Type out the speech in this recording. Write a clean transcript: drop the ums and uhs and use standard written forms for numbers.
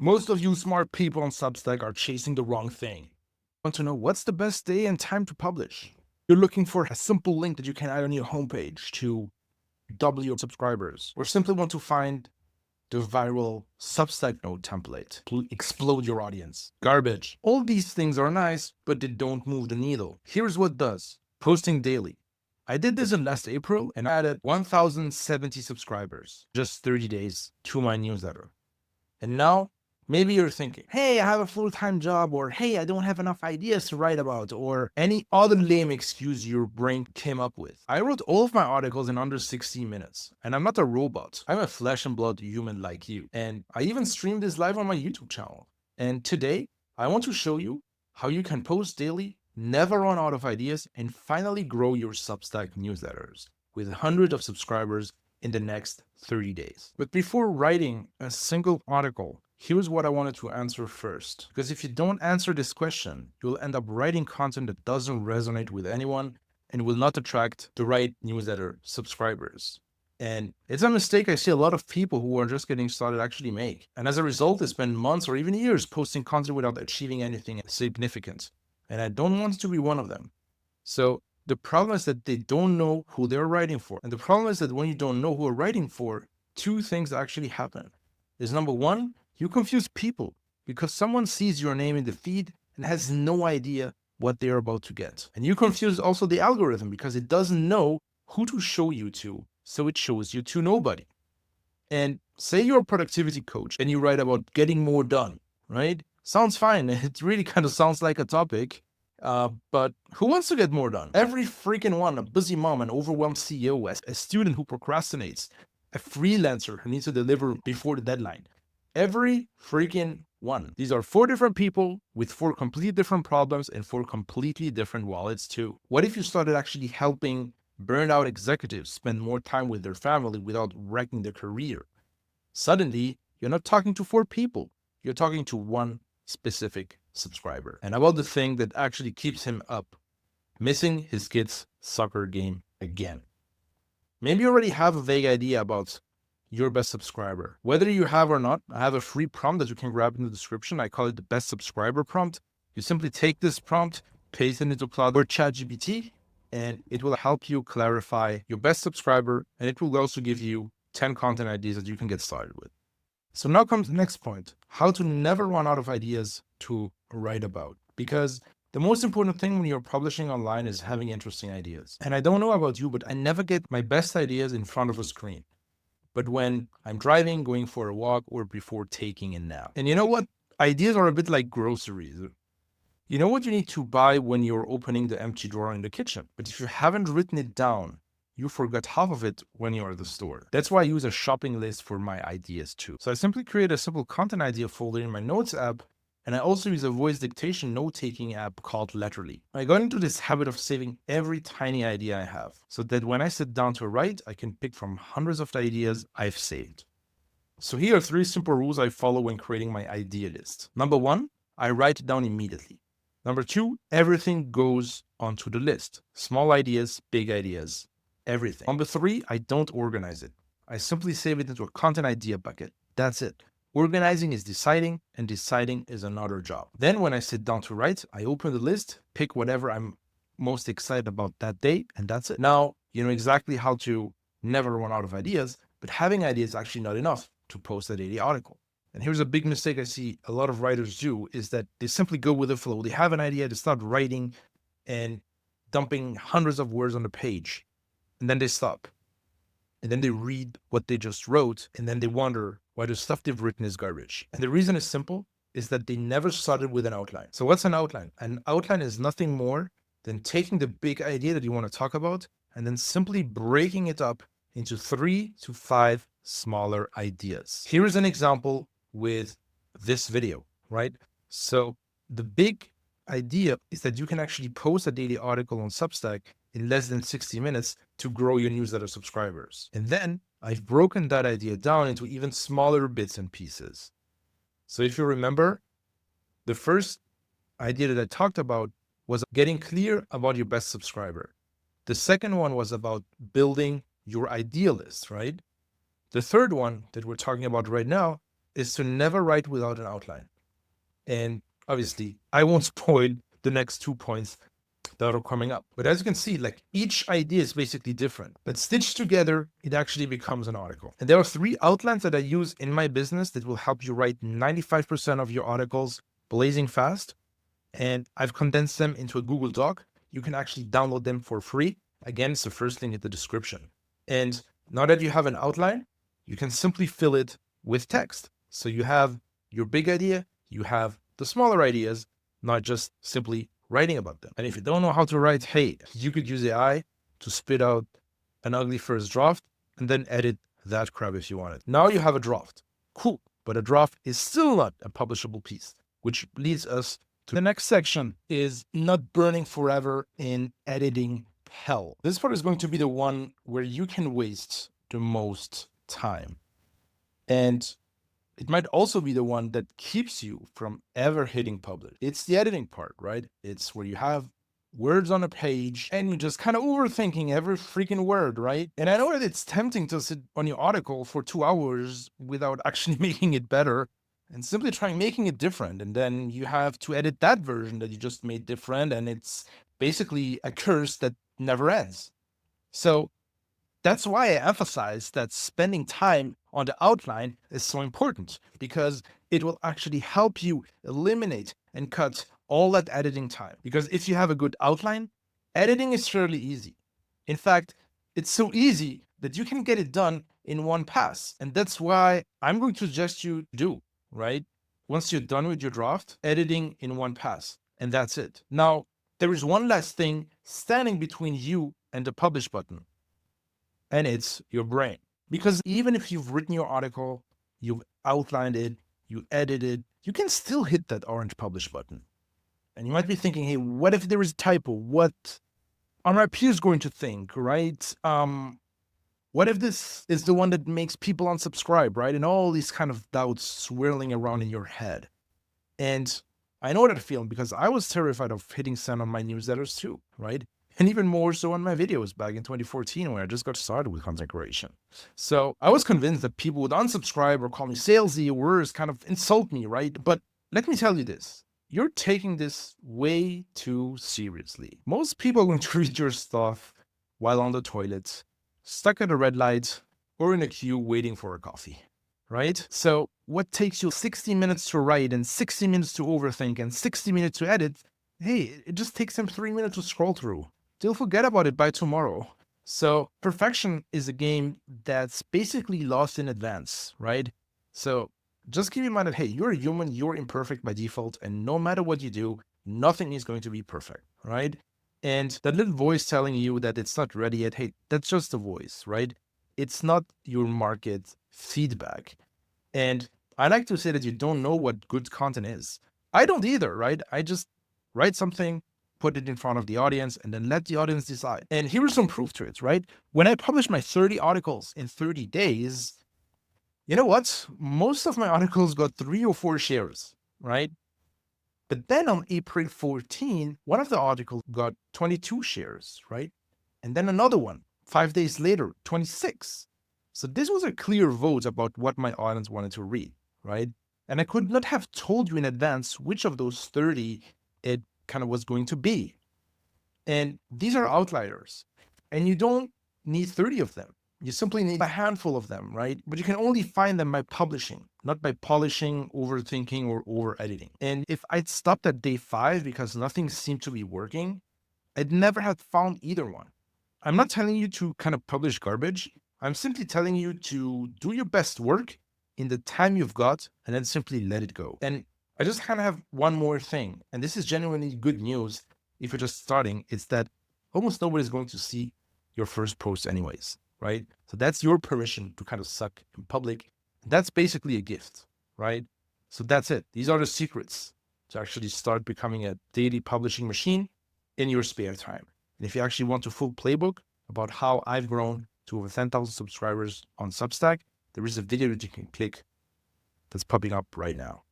Most of you smart people on Substack are chasing the wrong thing. Want to know what's the best day and time to publish? You're looking for a simple link that you can add on your homepage to double your subscribers, or simply want to find the viral Substack note template to explode your audience. Garbage. All these things are nice, but they don't move the needle. Here's what does. Posting daily. I did this in last April and I added 1,070 subscribers, just 30 days to my newsletter. And now, maybe you're thinking, hey, I have a full-time job, or hey, I don't have enough ideas to write about, or any other lame excuse your brain came up with. I wrote all of my articles in under 60 minutes, and I'm not a robot. I'm a flesh and blood human like you. And I even stream this live on my YouTube channel. And today, I want to show you how you can post daily, never run out of ideas, and finally grow your Substack newsletters with hundreds of subscribers in the next 30 days. But before writing a single article, here's what I wanted to answer first. Because if you don't answer this question, you'll end up writing content that doesn't resonate with anyone and will not attract the right newsletter subscribers. And it's a mistake I see a lot of people who are just getting started actually make. And as a result, they spend months or even years posting content without achieving anything significant. And I don't want to be one of them. So the problem is that they don't know who they're writing for. And the problem is that when you don't know who you're writing for, two things actually happen. Is number one, you confuse people because someone sees your name in the feed and has no idea what they're about to get. And you confuse also the algorithm because it doesn't know who to show you to, so it shows you to nobody. And say you're a productivity coach and you write about getting more done, right? Sounds fine. It really kind of sounds like a topic. But who wants to get more done? Every freaking one, a busy mom, an overwhelmed CEO, a student who procrastinates, a freelancer who needs to deliver before the deadline. Every freaking one. These are 4 different people with 4 completely different problems and 4 completely different wallets too. What if you started actually helping burned out executives spend more time with their family without wrecking their career? Suddenly, you're not talking to 4 people. You're talking to one specific subscriber. And about the thing that actually keeps him up, missing his kid's soccer game again. Maybe you already have a vague idea about your best subscriber. Whether you have or not, I have a free prompt that you can grab in the description. I call it the best subscriber prompt. You simply take this prompt, paste it into Cloud or ChatGPT, and it will help you clarify your best subscriber, and it will also give you 10 content ideas that you can get started with. So now comes the next point, how to never run out of ideas to write about. Because the most important thing when you're publishing online is having interesting ideas. And I don't know about you, but I never get my best ideas in front of a screen. But when I'm driving, going for a walk, or before taking a nap. And you know what? Ideas are a bit like groceries. You know what you need to buy when you're opening the empty drawer in the kitchen. But if you haven't written it down, you forgot half of it when you're at the store. That's why I use a shopping list for my ideas too. So I simply create a simple content idea folder in my notes app, and I also use a voice dictation note-taking app called Letterly. I got into this habit of saving every tiny idea I have, so that when I sit down to write, I can pick from hundreds of ideas I've saved. So here are 3 simple rules I follow when creating my idea list. Number 1, I write it down immediately. Number 2, everything goes onto the list. Small ideas, big ideas, everything. Number 3, I don't organize it. I simply save it into a content idea bucket. That's it. Organizing is deciding, and deciding is another job. Then when I sit down to write, I open the list, pick whatever I'm most excited about that day, and that's it. Now, you know exactly how to never run out of ideas, but having ideas is actually not enough to post a daily article. And here's a big mistake I see a lot of writers do, is that they simply go with the flow. They have an idea, they start writing and dumping hundreds of words on the page, and then they stop. And then they read what they just wrote, and then they wonder why the stuff they've written is garbage. And the reason is simple, is that they never started with an outline. So what's an outline? An outline is nothing more than taking the big idea that you want to talk about and then simply breaking it up into 3 to 5 smaller ideas. Here is an example with this video, right? So the big idea is that you can actually post a daily article on Substack in less than 60 minutes to grow your newsletter subscribers. And then I've broken that idea down into even smaller bits and pieces. So if you remember, the first idea that I talked about was getting clear about your best subscriber. The second one was about building your idea list, right? The third one that we're talking about right now is to never write without an outline. And obviously, I won't spoil the next 2 points that are coming up. But as you can see, like each idea is basically different, but stitched together, it actually becomes an article. And there are 3 outlines that I use in my business that will help you write 95% of your articles blazing fast. And I've condensed them into a Google Doc. You can actually download them for free. Again, it's the first link in the description. And now that you have an outline, you can simply fill it with text. So you have your big idea, you have the smaller ideas, not just simply writing about them. And if you don't know how to write, hey, you could use AI to spit out an ugly first draft and then edit that crap if you wanted. Now you have a draft. Cool. But a draft is still not a publishable piece, which leads us to the next section, is not burning forever in editing hell. This part is going to be the one where you can waste the most time. And it might also be the one that keeps you from ever hitting publish. It's the editing part, right? It's where you have words on a page and you're just kind of overthinking every freaking word, right? And I know that it's tempting to sit on your article for 2 hours without actually making it better and simply trying making it different. And then you have to edit that version that you just made different. And it's basically a curse that never ends. So that's why I emphasize that spending time on the outline is so important, because it will actually help you eliminate and cut all that editing time. Because if you have a good outline, editing is fairly easy. In fact, it's so easy that you can get it done in one pass. And that's why I'm going to suggest you do, right? Once you're done with your draft, editing in one pass, and that's it. Now, there is one last thing standing between you and the publish button, and it's your brain. Because even if you've written your article, you've outlined it, you edited, you can still hit that orange publish button. And you might be thinking, hey, what if there is a typo? What are my peers going to think, right? What if this is the one that makes people unsubscribe, right? And all these kind of doubts swirling around in your head. And I know that feeling because I was terrified of hitting send on my newsletters too, right? And even more so on my videos back in 2014 when I just got started with content creation. So I was convinced that people would unsubscribe or call me salesy or worse, kind of insult me, right? But let me tell you this. You're taking this way too seriously. Most people are going to read your stuff while on the toilet, stuck at a red light, or in a queue waiting for a coffee, right? So what takes you 60 minutes to write and 60 minutes to overthink and 60 minutes to edit, hey, it just takes them 3 minutes to scroll through. They'll forget about it by tomorrow. So perfection is a game that's basically lost in advance, right? So just keep in mind that, hey, you're a human, you're imperfect by default, and no matter what you do, nothing is going to be perfect, right? And that little voice telling you that it's not ready yet, hey, that's just a voice, right? It's not your market feedback. And I like to say that you don't know what good content is. I don't either, right? I just write something, put it in front of the audience, and then let the audience decide. And here's some proof to it, right? When I published my 30 articles in 30 days, you know what? Most of my articles got 3 or 4 shares, right? But then on April 14, one of the articles got 22 shares, right? And then another one, 5 days later, 26. So this was a clear vote about what my audience wanted to read, right? And I could not have told you in advance which of those 30 it kind of was going to be. And these are outliers. And you don't need 30 of them. You simply need a handful of them, right? But you can only find them by publishing, not by polishing, overthinking, or over editing. And if I'd stopped at day 5 because nothing seemed to be working, I'd never have found either one. I'm not telling you to kind of publish garbage. I'm simply telling you to do your best work in the time you've got and then simply let it go. And I just kind of have one more thing, and this is genuinely good news if you're just starting. It's that almost nobody's going to see your first post anyways, right? So that's your permission to kind of suck in public. That's basically a gift, right? So that's it. These are the secrets to actually start becoming a daily publishing machine in your spare time. And if you actually want a full playbook about how I've grown to over 10,000 subscribers on Substack, there is a video that you can click that's popping up right now.